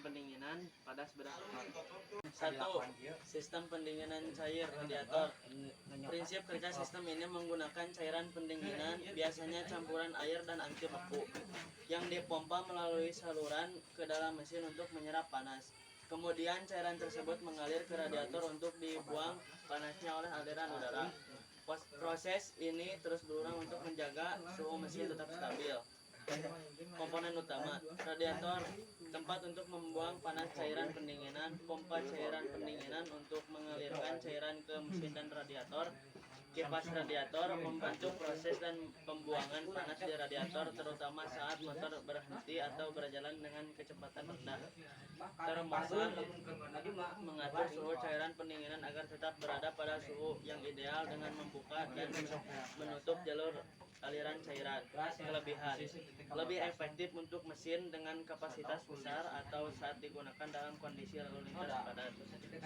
pendinginan pada sepeda motor. 1. Sistem pendinginan cair radiator. Prinsip kerja sistem ini menggunakan cairan pendinginan, biasanya campuran air dan anti beku, yang dipompa melalui saluran ke dalam mesin untuk menyerap panas. Kemudian cairan tersebut mengalir ke radiator untuk dibuang panasnya oleh aliran udara. Proses ini terus berulang untuk menjaga suhu mesin tetap stabil. Komponen utama: radiator, tempat untuk membuang panas cairan pendinginan, pompa cairan pendinginan untuk mengalirkan cairan ke mesin dan radiator, kipas radiator membantu proses dan pembuangan panas di radiator terutama saat motor berhenti atau berjalan dengan kecepatan rendah. Termometer mengatur suhu cairan pendinginan agar tetap berada pada suhu yang ideal dengan membuka dan menutup jalur aliran cairan. Kelebihan: lebih efektif untuk mesin dengan kapasitas besar atau saat digunakan dalam kondisi lalu lintas padat.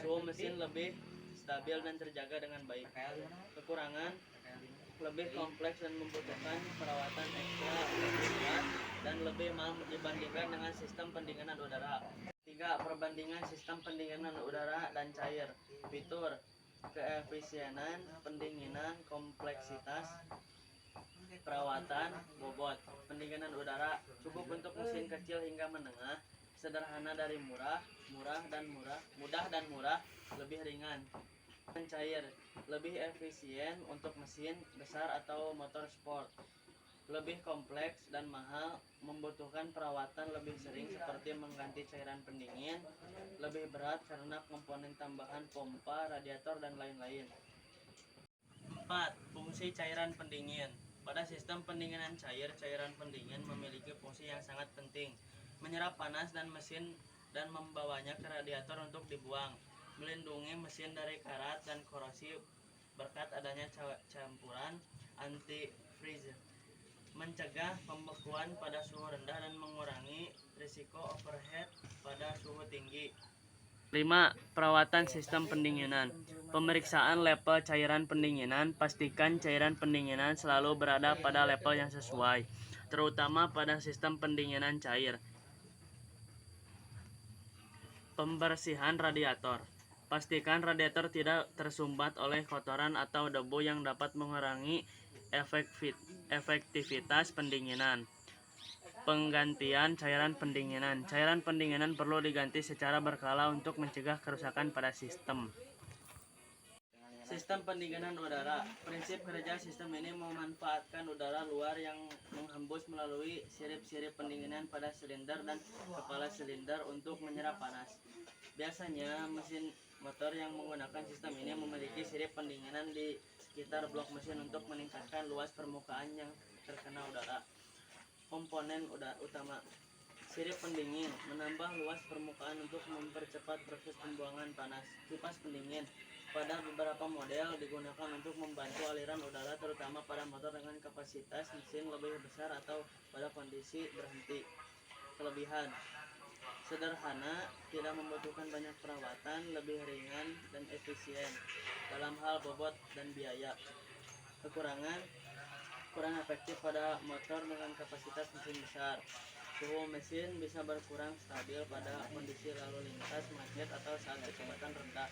Suhu mesin lebih stabil dan terjaga dengan baik. Kekurangan: lebih kompleks dan membutuhkan perawatan ekstra, lebih berat, dan lebih mahal dibandingkan dengan sistem pendinginan udara. 3. Perbandingan sistem pendinginan udara dan cair. Fitur: keefisienan pendinginan, kompleksitas perawatan, bobot. Pendinginan udara cukup untuk mesin kecil hingga menengah, sederhana dari mudah dan murah, lebih ringan. Cair lebih efisien untuk mesin besar atau motor sport, lebih kompleks dan mahal, membutuhkan perawatan lebih sering seperti mengganti cairan pendingin, lebih berat karena komponen tambahan pompa, radiator, dan lain-lain. 4. Fungsi cairan pendingin. Pada sistem pendinginan cair, cairan pendingin memiliki fungsi yang sangat penting, menyerap panas dan mesin dan membawanya ke radiator untuk dibuang, melindungi mesin dari karat dan korosi berkat adanya campuran anti-freeze, mencegah pembekuan pada suhu rendah dan mengurangi risiko overheat pada suhu tinggi. 5. Perawatan sistem pendinginan. Pemeriksaan level cairan pendinginan. Pastikan cairan pendinginan selalu berada pada level yang sesuai, terutama pada sistem pendinginan cair. Pembersihan radiator. Pastikan radiator tidak tersumbat oleh kotoran atau debu yang dapat mengurangi efektivitas pendinginan. Penggantian cairan pendinginan. Cairan pendinginan perlu diganti secara berkala untuk mencegah kerusakan pada sistem. Sistem pendinginan udara. Prinsip kerja sistem ini memanfaatkan udara luar yang menghembus melalui sirip-sirip pendinginan pada silinder dan kepala silinder untuk menyerap panas. Biasanya mesin motor yang menggunakan sistem ini memiliki sirip pendinginan di sekitar blok mesin untuk meningkatkan luas permukaan yang terkena udara. Komponen utama: sirip pendingin, menambah luas permukaan untuk mempercepat proses pembuangan panas. Kipas pendingin, pada beberapa model digunakan untuk membantu aliran udara terutama pada motor dengan kapasitas mesin lebih besar atau pada kondisi berhenti. Kelebihan: sederhana, tidak membutuhkan banyak perawatan, lebih ringan dan efisien dalam hal bobot dan biaya. Kekurangan: kurang efektif pada motor dengan kapasitas mesin besar. Suhu mesin bisa berkurang stabil pada kondisi lalu lintas macet atau saat kecepatan rendah.